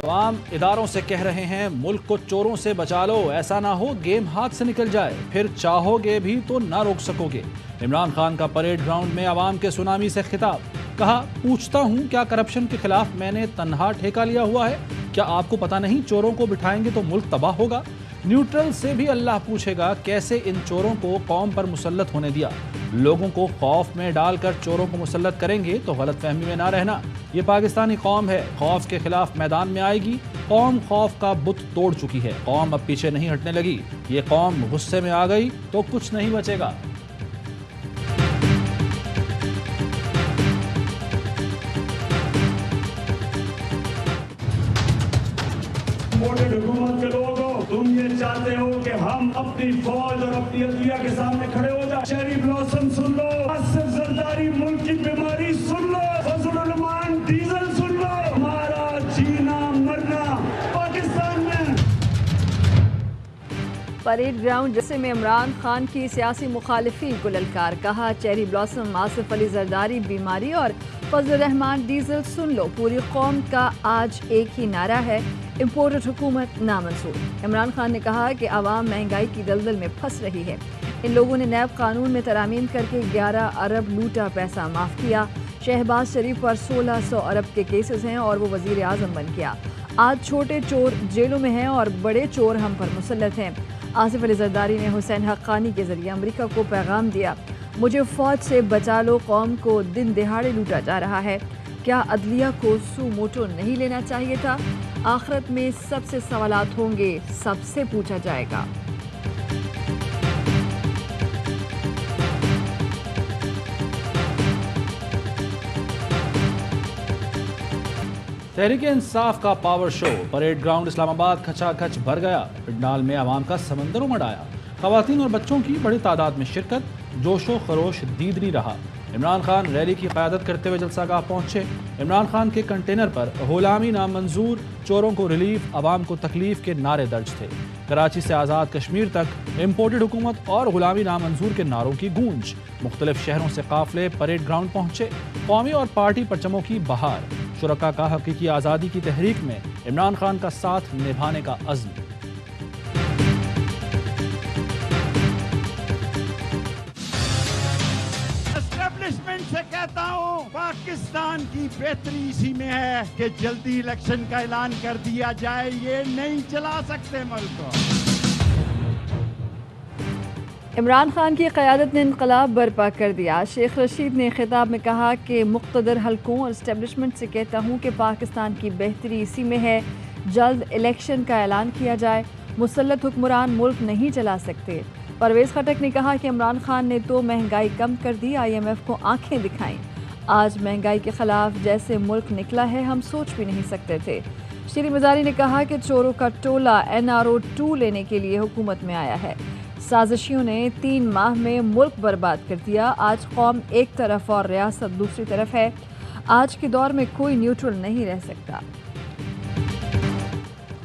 عوام اداروں سے کہہ رہے ہیں ملک کو چوروں سے بچا لو، ایسا نہ ہو گیم ہاتھ سے نکل جائے، پھر چاہو گے بھی تو نہ روک سکو گے۔ عمران خان کا پریڈ گراؤنڈ میں عوام کے سونامی سے خطاب، کہا پوچھتا ہوں کیا کرپشن کے خلاف میں نے تنہا ٹھیکہ لیا ہوا ہے؟ کیا آپ کو پتہ نہیں چوروں کو بٹھائیں گے تو ملک تباہ ہوگا؟ نیوٹرل سے بھی اللہ پوچھے گا کیسے ان چوروں کو قوم پر مسلط ہونے دیا۔ لوگوں کو خوف میں ڈال کر چوروں کو مسلط کریں گے تو غلط فہمی میں نہ رہنا، یہ پاکستانی قوم ہے، خوف کے خلاف میدان میں آئے گی۔ قوم خوف کا بت توڑ چکی ہے، قوم اب پیچھے نہیں ہٹنے لگی۔ یہ قوم غصے میں آ گئی تو کچھ نہیں بچے گا۔ حکومت کے لوگوں، تم یہ چاہتے ہو کہ ہم اپنی فوج اور اپنی عدلیہ کے سامنے کھڑے ہو جائیں؟ چیری بلاسم سن لو، آصف زرداری ملک کی بیماری سن لو، فضل الرحمان ڈیزل سن لو، ہمارا جینا مرنا پاکستان میں۔ پریڈ گراؤنڈ جیسے میں عمران خان کی سیاسی مخالفین کو للکار، کہا چیری بلاسم، آصف علی زرداری بیماری اور فضل الرحمان ڈیزل سن لو، پوری قوم کا آج ایک ہی نعرہ ہے، امپورٹڈ حکومت نامنظور۔ عمران خان نے کہا کہ عوام مہنگائی کی دلدل میں پھنس رہی ہے، ان لوگوں نے نیب قانون میں ترامیم کر کے 11 ارب لوٹا پیسہ معاف کیا، شہباز شریف پر 1600 ارب کے کیسز ہیں اور وہ وزیر اعظم بن گیا، آج چھوٹے چور جیلوں میں ہیں اور بڑے چور ہم پر مسلط ہیں۔ آصف علی زرداری نے حسین حقانی کے ذریعے امریکہ کو پیغام دیا، مجھے فوج سے بچا لو، قوم کو دن دہاڑے لوٹا جا رہا ہے، کیا عدلیہ کو سو موٹو نہیں لینا چاہیے تھا؟ آخرت میں سب سے سوالات ہوں گے، سب سے پوچھا جائے گا۔ تحریک انصاف کا پاور شو، پریڈ گراؤنڈ اسلام آباد کھچا کھچ بھر گیا، پنڈال میں عوام کا سمندر امڑ آیا، خواتین اور بچوں کی بڑی تعداد میں شرکت، جوش و خروش دیدنی رہا۔ عمران خان ریلی کی قیادت کرتے ہوئے جلسہ گاہ پہنچے، عمران خان کے کنٹینر پر غلامی نامنظور، چوروں کو ریلیف، عوام کو تکلیف کے نعرے درج تھے۔ کراچی سے آزاد کشمیر تک امپورٹڈ حکومت اور غلامی نامنظور کے نعروں کی گونج، مختلف شہروں سے قافلے پریڈ گراؤنڈ پہنچے، قومی اور پارٹی پرچموں کی بہار، شرکاء کا حقیقی آزادی کی تحریک میں عمران خان کا ساتھ نبھانے کا عزم۔ اسٹیبلشمنٹ سے کہتا ہوں پاکستان کی بہتری اسی میں ہے کہ جلدی الیکشن کا اعلان کر دیا جائے، یہ نہیں چلا سکتے ملک کو۔ عمران خان کی قیادت نے انقلاب برپا کر دیا، شیخ رشید نے خطاب میں کہا کہ مقتدر حلقوں اور اسٹیبلشمنٹ سے کہتا ہوں کہ پاکستان کی بہتری اسی میں ہے، جلد الیکشن کا اعلان کیا جائے، مسلط حکمران ملک نہیں چلا سکتے۔ پرویز خٹک نے کہا کہ عمران خان نے تو مہنگائی کم کر دی، IMF کو آنکھیں دکھائیں، آج مہنگائی کے خلاف جیسے ملک نکلا ہے ہم سوچ بھی نہیں سکتے تھے۔ شیری مزاری نے کہا کہ چوروں کا ٹولہ NRO 2 لینے کے لیے حکومت میں آیا ہے، سازشیوں نے 3 ماہ میں ملک برباد کر دیا، آج قوم ایک طرف اور ریاست دوسری طرف ہے، آج کے دور میں کوئی نیوٹرل نہیں رہ سکتا۔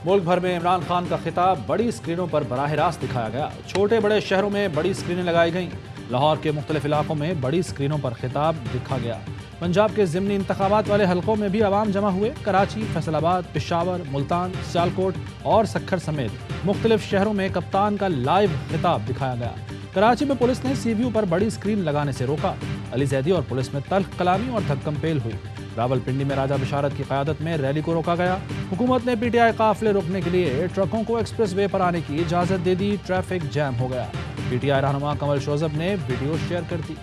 ملک بھر میں عمران خان کا خطاب بڑی اسکرینوں پر براہ راست دکھایا گیا، چھوٹے بڑے شہروں میں بڑی اسکرینیں لگائی گئیں، لاہور کے مختلف علاقوں میں بڑی اسکرینوں پر خطاب دکھا گیا۔ پنجاب کے ضمنی انتخابات والے حلقوں میں بھی عوام جمع ہوئے، کراچی، فیصل آباد، پشاور، ملتان، سیالکوٹ اور سکھر سمیت مختلف شہروں میں کپتان کا لائیو خطاب دکھایا گیا۔ کراچی میں پولیس نے CVU پر بڑی اسکرین لگانے سے روکا، علی زیدی اور پولیس میں تلخ کلامی اور دھکم پیل ہوئی۔ راولپنڈی میں راجہ بشارت کی قیادت میں ریلی کو روکا گیا، حکومت نے PTI قافلے روکنے کے لیے ٹرکوں کو ایکسپریس وے پر آنے کی اجازت دے دی، ٹریفک جام ہو گیا۔ PTI رہنما کمل شوذب نے ویڈیو شیئر کر دی۔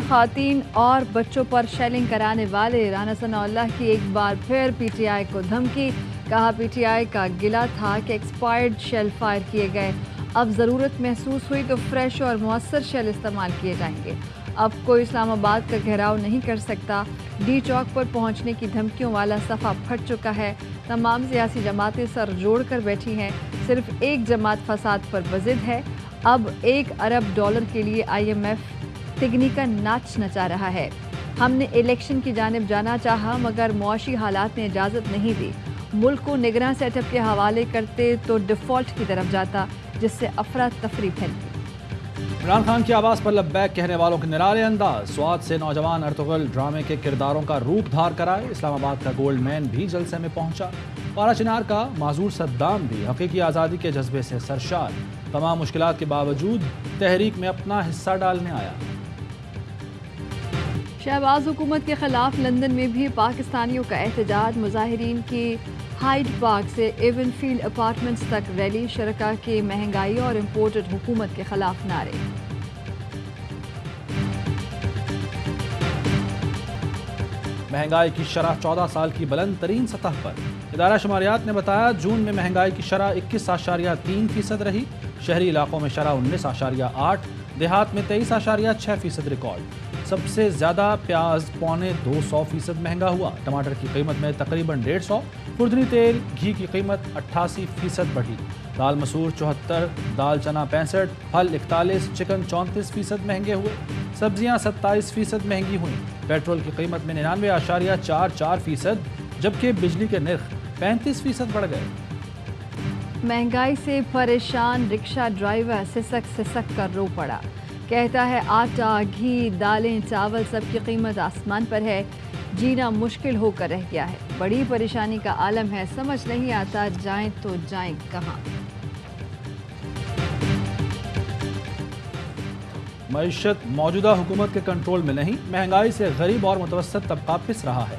خواتین اور بچوں پر شیلنگ کرانے والے رانا ثناء اللہ کی ایک بار پھر PTI کو دھمکی، کہا PTI کا گلہ تھا کہ ایکسپائرڈ شیل فائر کیے گئے، اب ضرورت محسوس ہوئی تو فریش اور مؤثر شیل استعمال کیے جائیں گے، اب کوئی اسلام آباد کا گھیراؤ نہیں کر سکتا، ڈی چوک پر پہنچنے کی دھمکیوں والا صفحہ پھٹ چکا ہے، تمام سیاسی جماعتیں سر جوڑ کر بیٹھی ہیں، صرف ایک جماعت فساد پر بضد ہے، اب $1 ارب کے لیے IMF تگنی کا ناچ نچا رہا ہے۔ ہم نے الیکشن کی جانب جانا چاہا مگر معاشی حالات نے اجازت نہیں دی. ملک کو نگراں سیٹ اپ کے حوالے کرتے تو ڈیفالٹ کی طرف جاتا جس سے افراتفری پھیلتی. عمران خان کی آواز پر لبیک کہنے والوں کے نرالے انداز. سوات سے نوجوان ارطغرل ڈرامے کے کرداروں کا روپ دھار کرائے. اسلام آباد کا گولڈ مین بھی جلسے میں پہنچا. پارا چنار کا معذور صدام بھی حقیقی آزادی کے جذبے سے سرشار. تمام مشکلات کے باوجود تحریک میں اپنا حصہ ڈالنے آیا. شہباز حکومت کے خلاف لندن میں بھی پاکستانیوں کا احتجاج. مظاہرین کی ہائیڈ پارک سے ایون فیلڈ اپارٹمنٹس تک ریلی. شرکاء کے مہنگائی اور امپورٹڈ حکومت کے خلاف نعرے. مہنگائی کی شرح 14 سال کی بلند ترین سطح پر. ادارہ شماریات نے بتایا جون میں مہنگائی کی شرح 21.3% رہی. شہری علاقوں میں شرح 19.8%، دیہات میں 23.6% ریکارڈ. سب سے زیادہ پیاز 2.25% مہنگا ہوا. ٹماٹر کی قیمت میں تقریباً 150. خوردنی تیل گھی کی قیمت 88% بڑھی. دال مسور 74، دال چنا 65، پھل 41، چکن 34% مہنگے ہوئے. سبزیاں 27% مہنگی ہوئیں. پیٹرول کی قیمت میں 99.44%، جبکہ بجلی کے نرخ 35% بڑھ گئے. مہنگائی سے پریشان رکشہ ڈرائیور سسک کر رو پڑا. کہتا ہے آٹا، گھی، دالیں، چاول سب کی قیمت آسمان پر ہے. جینا مشکل ہو کر رہ گیا ہے. بڑی پریشانی کا عالم ہے. سمجھ نہیں آتا جائیں تو جائیں کہاں. معیشت موجودہ حکومت کے کنٹرول میں نہیں. مہنگائی سے غریب اور متوسط طبقہ پس رہا ہے.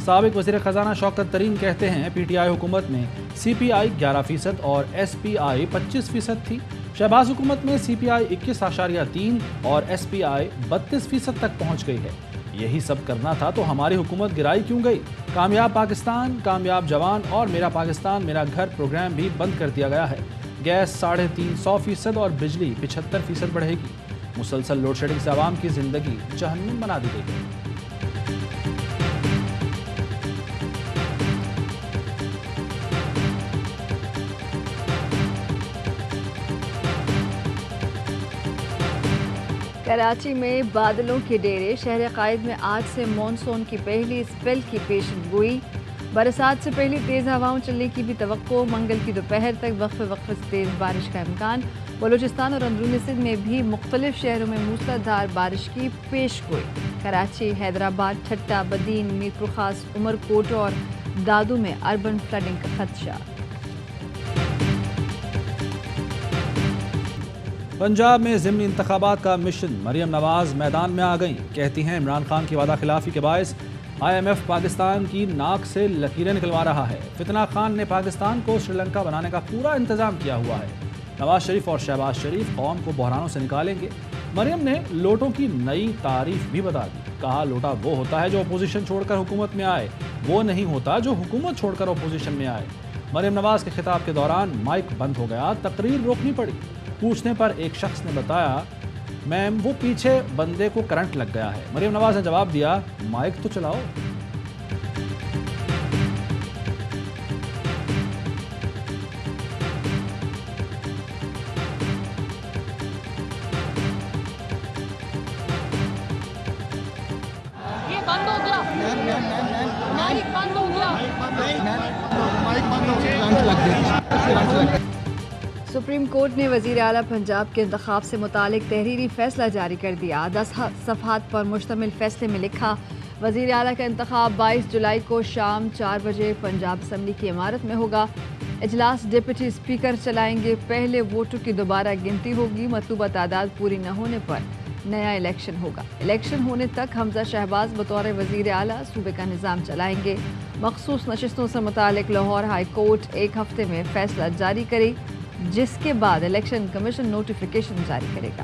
سابق وزیر خزانہ شوکت ترین کہتے ہیں پی ٹی آئی حکومت میں سی پی آئی 11% اور ایس پی آئی 25% تھی. شہباز حکومت میں سی پی آئی 21.3 اور ایس پی آئی 32% تک پہنچ گئی ہے. یہی سب کرنا تھا تو ہماری حکومت گرائی کیوں گئی؟ کامیاب پاکستان، کامیاب جوان اور میرا پاکستان میرا گھر پروگرام بھی بند کر دیا گیا ہے. گیس 350% اور بجلی 75% بڑھے گی. مسلسل لوڈ شیڈنگ سے عوام کی زندگی جہنم بنا دی گئی ہے. کراچی میں بادلوں کے ڈیرے. شہر قائد میں آج سے مانسون کی پہلی اسپیل کی پیشن گوئی. برسات سے پہلی تیز ہواؤں چلنے کی بھی توقع. منگل کی دوپہر تک وقفے وقفے سے تیز بارش کا امکان. بلوچستان اور اندرونی سندھ میں بھی مختلف شہروں میں موسلادھار بارش کی پیش گوئی. کراچی، حیدرآباد، ٹھٹہ، بدین، میرپور خاص، عمر کوٹ اور دادو میں اربن فلڈنگ کا خدشہ. پنجاب میں ضمنی انتخابات کا مشن. مریم نواز میدان میں آ گئیں. کہتی ہیں عمران خان کی وعدہ خلافی کے باعث آئی ایم ایف پاکستان کی ناک سے لکیریں نکلوا رہا ہے. فتنہ خان نے پاکستان کو سری لنکا بنانے کا پورا انتظام کیا ہوا ہے. نواز شریف اور شہباز شریف قوم کو بحرانوں سے نکالیں گے. مریم نے لوٹوں کی نئی تعریف بھی بتا دی. کہا لوٹا وہ ہوتا ہے جو اپوزیشن چھوڑ کر حکومت میں آئے، وہ نہیں ہوتا جو حکومت چھوڑ کر اپوزیشن میں آئے. مریم نواز کے خطاب کے دوران مائک بند ہو گیا. تقریر روکنی پڑی. پوچھنے پر ایک شخص نے بتایا میم وہ پیچھے بندے کو کرنٹ لگ گیا ہے. مریم نواز نے جواب دیا مائک تو چلاؤ. یہ بند ہو گیا. مائک بند ہو گیا. سپریم کورٹ نے وزیر اعلیٰ پنجاب کے انتخاب سے متعلق تحریری فیصلہ جاری کر دیا. 10 صفحات پر مشتمل فیصلے میں لکھا وزیر اعلیٰ کا انتخاب 22 جولائی کو شام 4 بجے پنجاب اسمبلی کی عمارت میں ہوگا. اجلاس ڈپٹی اسپیکر چلائیں گے. پہلے ووٹوں کی دوبارہ گنتی ہوگی. مطلوبہ تعداد پوری نہ ہونے پر نیا الیکشن ہوگا. الیکشن ہونے تک حمزہ شہباز بطور وزیر اعلیٰ صوبے کا نظام چلائیں گے. مخصوص نشستوں سے متعلق لاہور ہائی کورٹ 1 ہفتے میں فیصلہ جاری کرے، جس کے بعد الیکشن کمیشن نوٹیفیکیشن جاری کرے گا.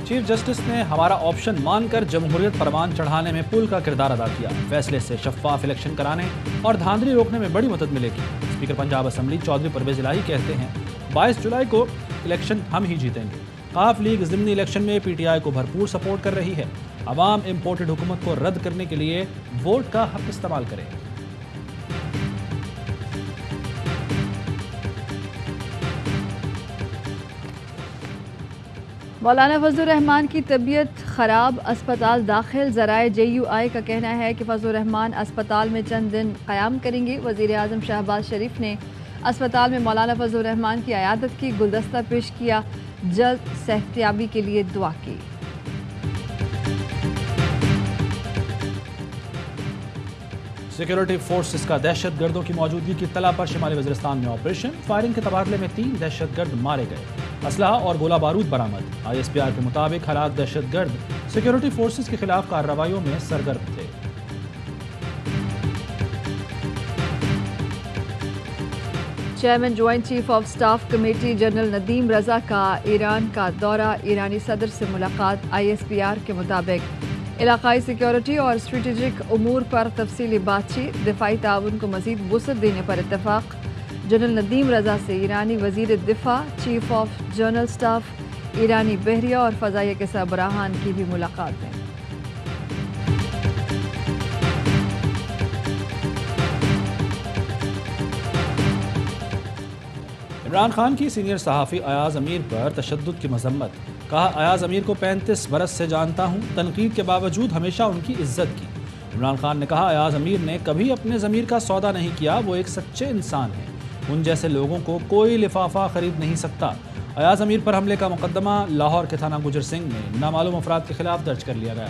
چیف جسٹس نے ہمارا آپشن مان کر جمہوریت پروان چڑھانے میں پل کا کردار ادا کیا. فیصلے سے شفاف الیکشن کرانے اور دھاندلی روکنے میں بڑی مدد ملے گی. اسپیکر پنجاب اسمبلی چودھری پرویز الہی کہتے ہیں 22 جولائی کو الیکشن ہم ہی جیتیں گے. قاف لیگ ضمنی الیکشن میں پی ٹی آئی کو بھرپور سپورٹ کر رہی ہے. عوام امپورٹڈ حکومت کو رد کرنے کے لیے ووٹ کا حق استعمال کرے. مولانا فضل الرحمان کی طبیعت خراب، اسپتال داخل۔ ذرائع JUI کا کہنا ہے کہ فضل الرحمان اسپتال میں چند دن قیام کریں گے۔ وزیر اعظم شہباز شریف نے اسپتال میں مولانا فضل الرحمان کی عیادت کی، گلدستہ پیش کیا، جلد صحتیابی کے لیے دعا کی۔ سیکیورٹی فورسز کا دہشت گردوں کی موجودگی کی اطلاع پر شمالی وزیرستان میں آپریشن، فائرنگ کے تبادلے میں 3 دہشت گرد مارے گئے، اسلحہ اور گولہ بارود برآمد۔ ISPR کے مطابق ہلاک دہشت گرد سیکیورٹی فورسز کے خلاف کارروائیوں میں سرگرم تھے۔ Chairman joint chief of staff committee general Nadeem Raza کا ایران کا دورہ، ایرانی صدر سے ملاقات۔ ISPR کے مطابق علاقائی سیکیورٹی اور اسٹریٹجک امور پر تفصیلی بات چیت، دفاعی تعاون کو مزید وسعت دینے پر اتفاق۔ جنرل ندیم رضا سے ایرانی وزیر دفاع، چیف آف جنرل سٹاف، ایرانی بحریہ اور فضائیہ کے سربراہان کی بھی ملاقاتیں۔ عمران خان کی سینئر صحافی ایاز امیر پر تشدد کی مذمت، کہا ایاز امیر کو 35 برس سے جانتا ہوں، تنقید کے باوجود ہمیشہ ان کی عزت کی۔ عمران خان نے کہا ایاز امیر نے کبھی اپنے ضمیر کا سودا نہیں کیا، وہ ایک سچے انسان ہیں، ان جیسے لوگوں کو کوئی لفافہ خرید نہیں سکتا۔ ایاز امیر پر حملے کا مقدمہ لاہور کے تھانہ گجر سنگھ میں نامعلوم افراد کے خلاف درج کر لیا گیا۔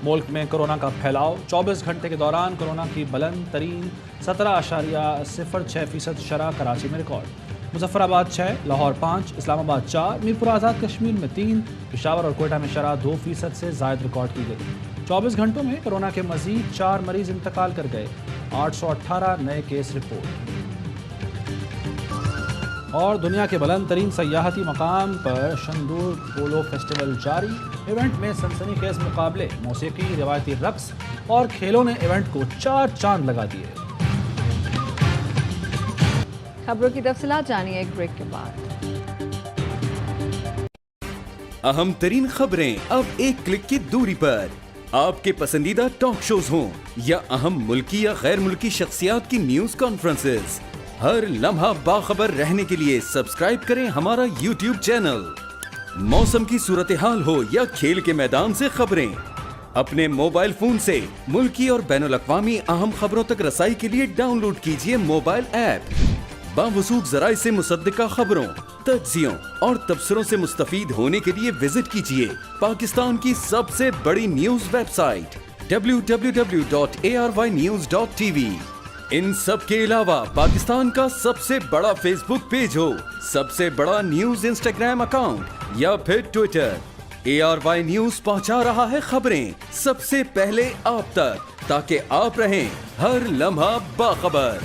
ملک میں کورونا کا پھیلاؤ، 24 گھنٹے کے دوران کورونا کی بلند ترین 17.06% شرح کراچی میں ریکارڈ، مظفر آباد 6، لاہور 5، اسلام آباد 4، میرپور آزاد کشمیر میں 3، پشاور اور کوئٹہ میں شرح 2% سے زائد ریکارڈ کی گئی۔ 24 گھنٹوں میں کورونا کے مزید 4 مریض انتقال کر گئے، 818 نئے کیس رپورٹ۔ اور دنیا کے بلند ترین سیاحتی مقام پر شندور پولو فیسٹیول جاری، ایونٹ میں سنسنی خیز مقابلے، موسیقی، روایتی رقص اور کھیلوں نے ایونٹ کو 4 چاند لگا دیے۔ خبروں کی تفصیلات جانیے ایک بریک کے بعد۔ اہم ترین خبریں اب ایک کلک کی دوری پر، آپ کے پسندیدہ ٹاک شوز ہوں یا اہم ملکی یا غیر ملکی شخصیات کی نیوز کانفرنسز، ہر لمحہ باخبر رہنے کے لیے سبسکرائب کریں ہمارا YouTube چینل۔ موسم کی صورتحال ہو یا کھیل کے میدان سے خبریں، اپنے موبائل فون سے ملکی اور بین الاقوامی اہم خبروں تک رسائی کے لیے ڈاؤن لوڈ کیجیے موبائل ایپ۔ باوثوق ذرائع سے مصدقہ خبروں، تجزیوں اور تبصروں سے مستفید ہونے کے لیے وزٹ کیجیے پاکستان کی سب سے بڑی نیوز ویب سائٹ www.arYnews.tv۔ ان سب کے علاوہ پاکستان کا سب سے بڑا فیس بک پیج ہو، سب سے بڑا نیوز انسٹاگرام اکاؤنٹ یا پھر ٹویٹر، ARY نیوز پہنچا رہا ہے خبریں سب سے پہلے آپ تک، تاکہ آپ رہیں ہر لمحہ باخبر۔